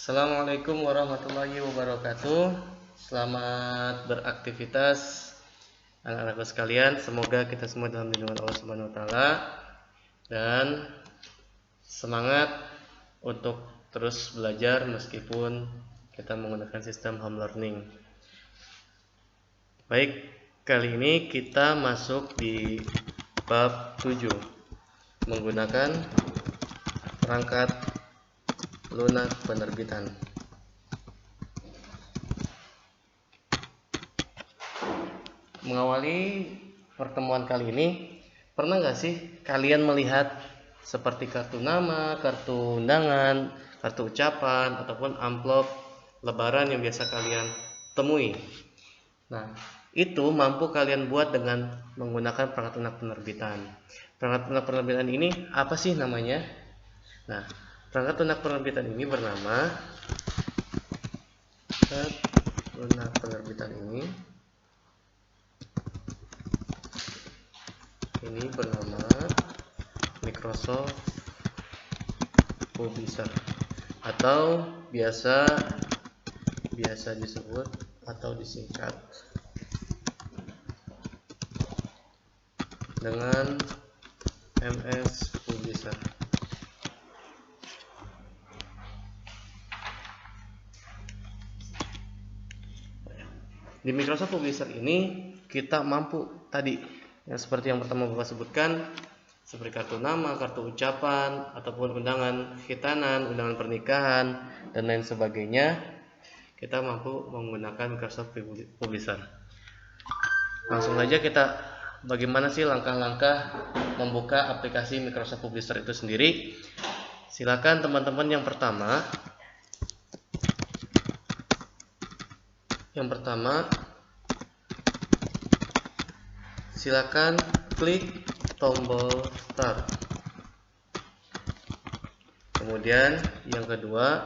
Assalamualaikum warahmatullahi wabarakatuh. Selamat beraktivitas anak-anakku sekalian. Semoga kita semua dalam lindungan Allah Subhanahu wa taala dan semangat untuk terus belajar meskipun kita menggunakan sistem home learning. Baik, kali ini kita masuk di bab 7 menggunakan perangkat lunak penerbitan. Mengawali pertemuan kali ini, pernah nggak sih kalian melihat seperti kartu nama, kartu undangan, kartu ucapan, ataupun amplop lebaran yang biasa kalian temui? Nah, itu mampu kalian buat dengan menggunakan perangkat lunak penerbitan. Perangkat lunak penerbitan ini apa sih namanya? Nah, perangkat lunak penerbitan ini bernama lunak penerbitan ini bernama Microsoft Publisher atau biasa disebut atau disingkat dengan MS Publisher. Di Microsoft Publisher ini kita mampu tadi yang seperti yang pertama Bapak sebutkan, seperti kartu nama, kartu ucapan, ataupun undangan khitanan, undangan pernikahan, dan lain sebagainya. Kita mampu menggunakan Microsoft Publisher. Langsung aja kita bagaimana sih langkah-langkah membuka aplikasi Microsoft Publisher itu sendiri. Silakan teman-teman yang pertama silakan klik tombol start. Kemudian yang kedua,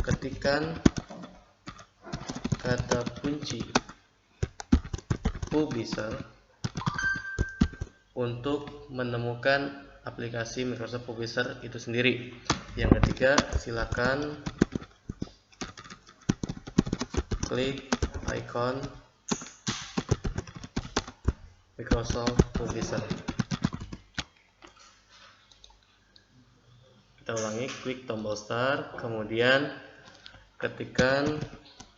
ketikkan kata kunci Publisher untuk menemukan aplikasi Microsoft Publisher itu sendiri. Yang ketiga, silakan klik icon Microsoft Publisher. Kita ulangi, klik tombol start, kemudian ketikkan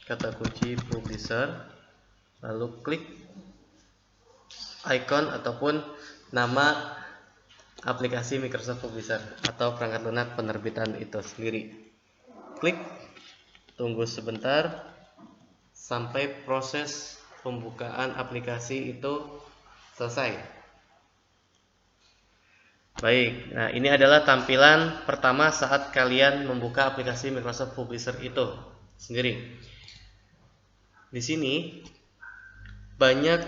kata kunci Publisher, lalu klik icon ataupun nama aplikasi Microsoft Publisher atau perangkat lunak penerbitan itu sendiri. Klik, tunggu sebentar sampai proses pembukaan aplikasi itu selesai. Baik, nah ini adalah tampilan pertama saat kalian membuka aplikasi Microsoft Publisher itu sendiri. Di sini banyak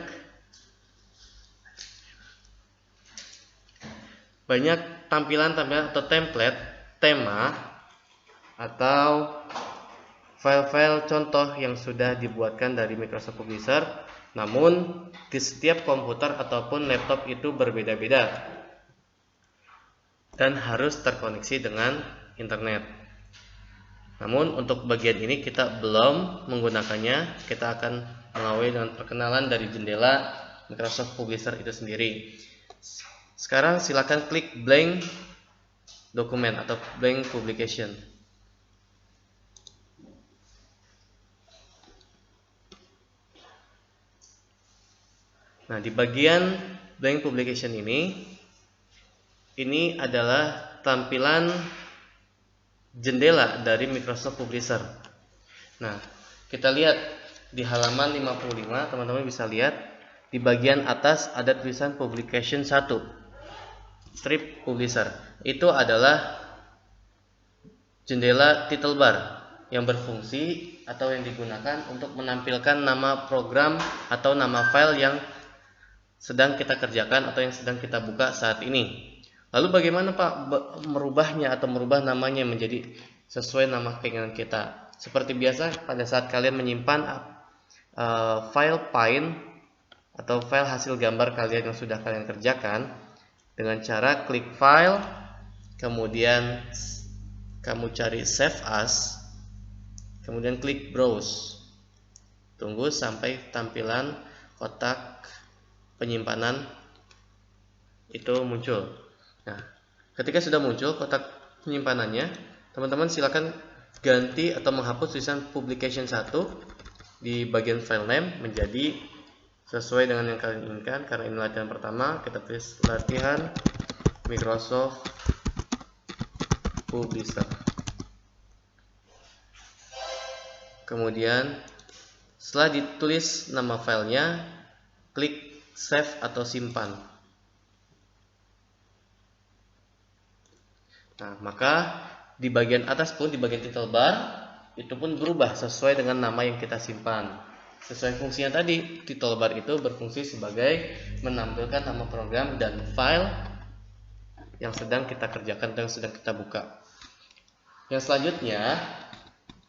tampilan-tampilan atau template, tema, atau file-file contoh yang sudah dibuatkan dari Microsoft Publisher. Namun di setiap komputer ataupun laptop itu berbeda-beda dan harus terkoneksi dengan internet. Namun untuk bagian ini kita belum menggunakannya. Kita akan mengawali dengan perkenalan dari jendela Microsoft Publisher itu sendiri. Sekarang silakan klik blank document atau blank publication. Nah, di bagian blank publication ini adalah tampilan jendela dari Microsoft Publisher. Nah, kita lihat di halaman 55, teman-teman bisa lihat di bagian atas ada tulisan Publication 1, strip Publisher. Itu adalah jendela title bar yang berfungsi atau yang digunakan untuk menampilkan nama program atau nama file yang sedang kita kerjakan atau yang sedang kita buka saat ini. Lalu bagaimana Pak merubahnya atau merubah namanya menjadi sesuai nama keinginan kita? Seperti biasa pada saat kalian menyimpan file Paint atau file hasil gambar kalian yang sudah kalian kerjakan dengan cara klik file, kemudian kamu cari save as, kemudian klik browse. Tunggu sampai tampilan kotak penyimpanan itu muncul. Nah, ketika sudah muncul kotak penyimpanannya, teman-teman silakan ganti atau menghapus tulisan publication 1 di bagian file name menjadi sesuai dengan yang kalian inginkan. Karena ini latihan pertama, kita tulis latihan Microsoft Publisher. Kemudian setelah ditulis nama filenya, klik save atau simpan. Nah, maka di bagian atas pun, di bagian title bar, itu pun berubah sesuai dengan nama yang kita simpan. Sesuai fungsinya tadi, title bar itu berfungsi sebagai menampilkan nama program dan file yang sedang kita kerjakan atau yang sedang kita buka. Yang selanjutnya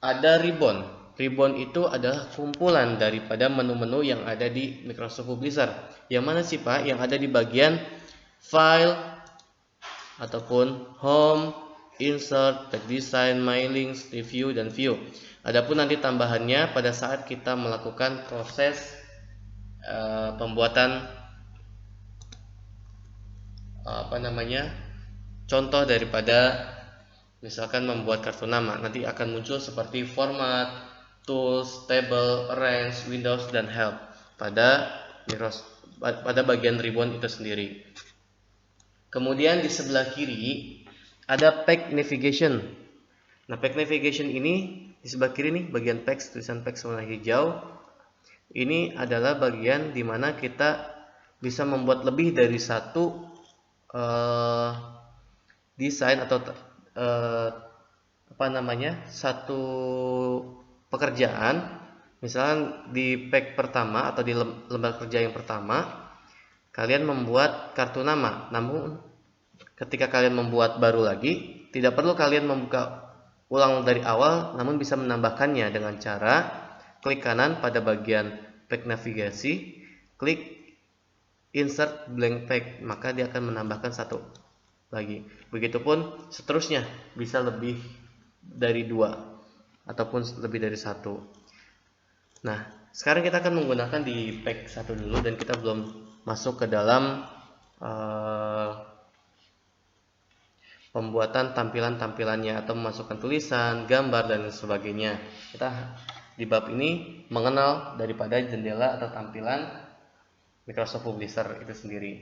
ada ribbon. Ribbon itu adalah kumpulan daripada menu-menu yang ada di Microsoft Publisher. Yang mana sih Pak? Yang ada di bagian file ataupun home, insert, tag design, my links, review, dan view. Adapun nanti tambahannya pada saat kita melakukan proses pembuatan contoh daripada misalkan membuat kartu nama, nanti akan muncul seperti format, tools, table, arrange, windows, dan help pada bagian ribbon itu sendiri. Kemudian di sebelah kiri ada pack navigation. Nah, pack navigation ini di sebelah kiri nih, bagian text, tulisan teks warna hijau. Ini adalah bagian di mana kita bisa membuat lebih dari satu desain atau satu pekerjaan. Misalnya di pack pertama atau di lembar kerja yang pertama, kalian membuat kartu nama. Namun ketika kalian membuat baru lagi, tidak perlu kalian membuka ulang dari awal, namun bisa menambahkannya dengan cara klik kanan pada bagian pack navigasi, klik insert blank pack, maka dia akan menambahkan satu lagi. Begitupun seterusnya, bisa lebih dari 2 ataupun lebih dari 1. Nah, sekarang kita akan menggunakan di pack 1 dulu, dan kita belum masuk ke dalam pembuatan tampilan-tampilannya atau memasukkan tulisan, gambar, dan sebagainya. Kita di bab ini mengenal daripada jendela atau tampilan Microsoft Publisher itu sendiri.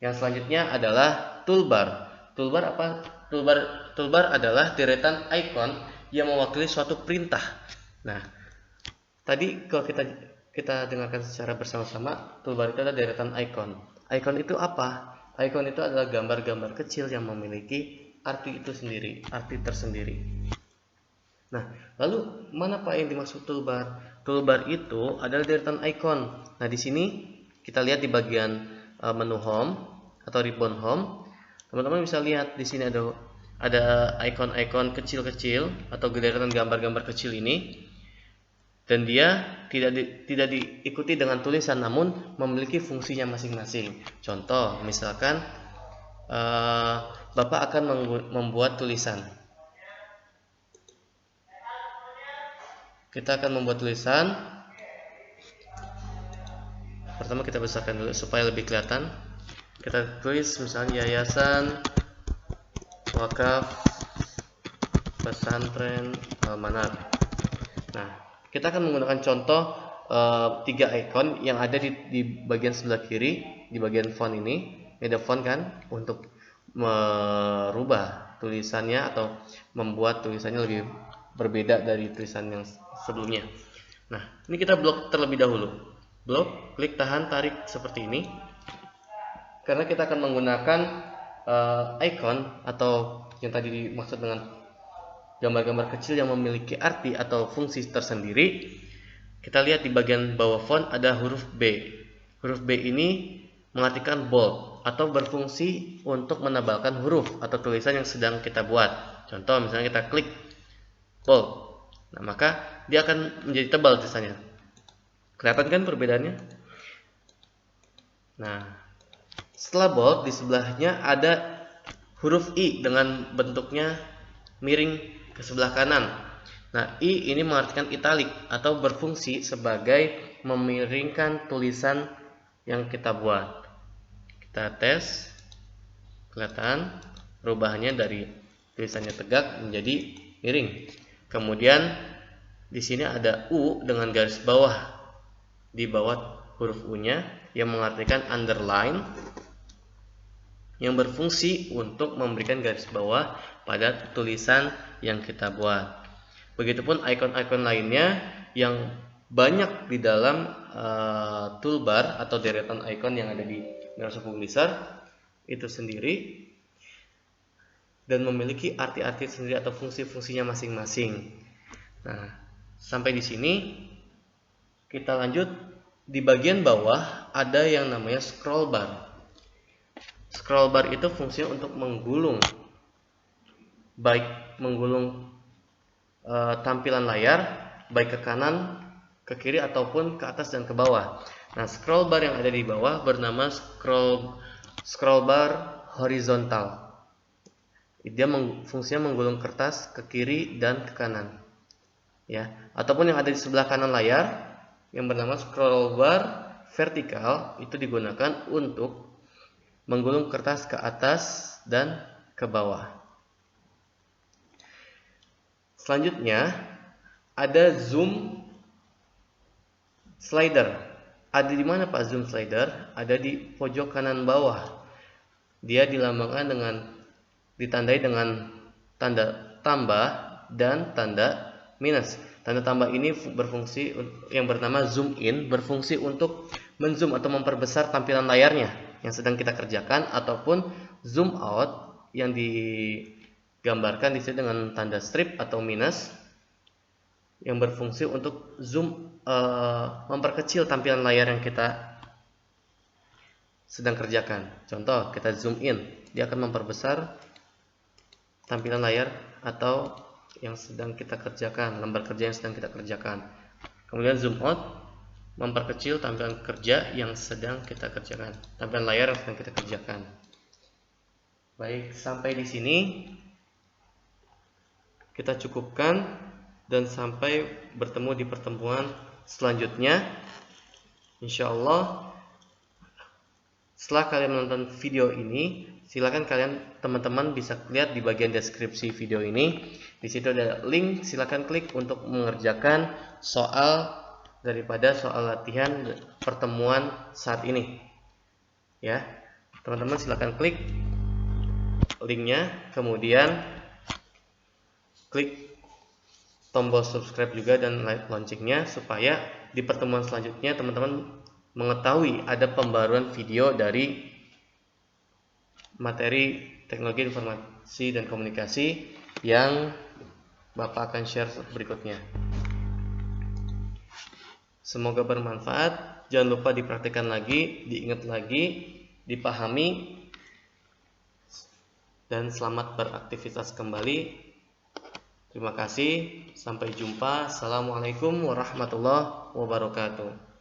Yang selanjutnya adalah toolbar. Toolbar apa? Toolbar adalah deretan icon yang mewakili suatu perintah. Nah, tadi kalau kita dengarkan secara bersama-sama, toolbar itu adalah deretan icon. Icon itu apa? Icon itu adalah gambar-gambar kecil yang memiliki arti itu sendiri, arti tersendiri. Nah, lalu mana Pak yang dimaksud toolbar? Toolbar itu adalah deretan icon. Nah, di sini kita lihat di bagian menu home atau ribbon home. Teman-teman bisa lihat di sini ada icon-icon kecil-kecil atau deretan gambar-gambar kecil ini. Dan dia tidak diikuti dengan tulisan, namun memiliki fungsinya masing-masing. Contoh, misalkan Bapak akan membuat tulisan. Kita akan membuat tulisan. Pertama kita besarkan dulu supaya lebih kelihatan. Kita tulis misalnya Yayasan Wakaf Pesantren Al-Manar. Nah, kita akan menggunakan contoh 3 icon yang ada di bagian sebelah kiri, di bagian font ini. Ada font kan untuk merubah tulisannya atau membuat tulisannya lebih berbeda dari tulisan yang sebelumnya. Nah, ini kita blok terlebih dahulu. Blok, klik tahan, tarik seperti ini. Karena kita akan menggunakan icon atau yang tadi dimaksud dengan gambar-gambar kecil yang memiliki arti atau fungsi tersendiri. Kita lihat di bagian bawah font ada huruf B. Huruf B ini mengartikan bold atau berfungsi untuk menebalkan huruf atau tulisan yang sedang kita buat. Contoh misalnya kita klik bold. Nah, maka dia akan menjadi tebal tulisannya. Kelihatan kan perbedaannya? Nah, setelah bold di sebelahnya ada huruf I dengan bentuknya miring ke sebelah kanan. Nah, I ini mengartikan italik atau berfungsi sebagai memiringkan tulisan yang kita buat. Kita tes, kelihatan perubahannya dari tulisannya tegak menjadi miring. Kemudian di sini ada U dengan garis bawah di bawah huruf U-nya yang mengartikan underline, yang berfungsi untuk memberikan garis bawah pada tulisan yang kita buat. Begitupun icon-icon lainnya yang banyak di dalam toolbar atau deretan icon yang ada di Microsoft Publisher itu sendiri dan memiliki arti-arti sendiri atau fungsi-fungsinya masing-masing. Nah, sampai di sini kita lanjut. Di bagian bawah ada yang namanya scroll bar. Scroll bar itu fungsinya untuk menggulung, baik menggulung tampilan layar baik ke kanan, ke kiri ataupun ke atas dan ke bawah. Nah, scroll bar yang ada di bawah bernama scroll bar horizontal. Dia fungsinya menggulung kertas ke kiri dan ke kanan. Ya, ataupun yang ada di sebelah kanan layar yang bernama scroll bar vertikal itu digunakan untuk menggulung kertas ke atas dan ke bawah. Selanjutnya ada zoom slider. Ada di mana Pak zoom slider? Ada di pojok kanan bawah. Dia ditandai dengan tanda tambah dan tanda minus. Tanda tambah ini berfungsi yang bernama zoom in, berfungsi untuk menzoom atau memperbesar tampilan layarnya yang sedang kita kerjakan, ataupun zoom out yang digambarkan di sini dengan tanda strip atau minus yang berfungsi untuk zoom, memperkecil tampilan layar yang kita sedang kerjakan. Contoh, kita zoom in, dia akan memperbesar tampilan layar atau yang sedang kita kerjakan, lembar kerja yang sedang kita kerjakan. Kemudian zoom out, memperkecil tampilan kerja yang sedang kita kerjakan, tampilan layar yang sedang kita kerjakan. Baik, sampai di sini kita cukupkan dan sampai bertemu di pertemuan selanjutnya. Insya Allah, setelah kalian menonton video ini, silakan kalian teman-teman bisa lihat di bagian deskripsi video ini. Di situ ada link, silakan klik untuk mengerjakan soal daripada soal latihan pertemuan saat ini. Ya, teman-teman silakan klik linknya, kemudian klik tombol subscribe juga dan like loncengnya supaya di pertemuan selanjutnya teman-teman mengetahui ada pembaruan video dari materi teknologi informasi dan komunikasi yang Bapak akan share berikutnya. Semoga bermanfaat. Jangan lupa dipraktikkan lagi, diingat lagi, dipahami, dan selamat beraktivitas kembali. Terima kasih. Sampai jumpa. Assalamualaikum warahmatullahi wabarakatuh.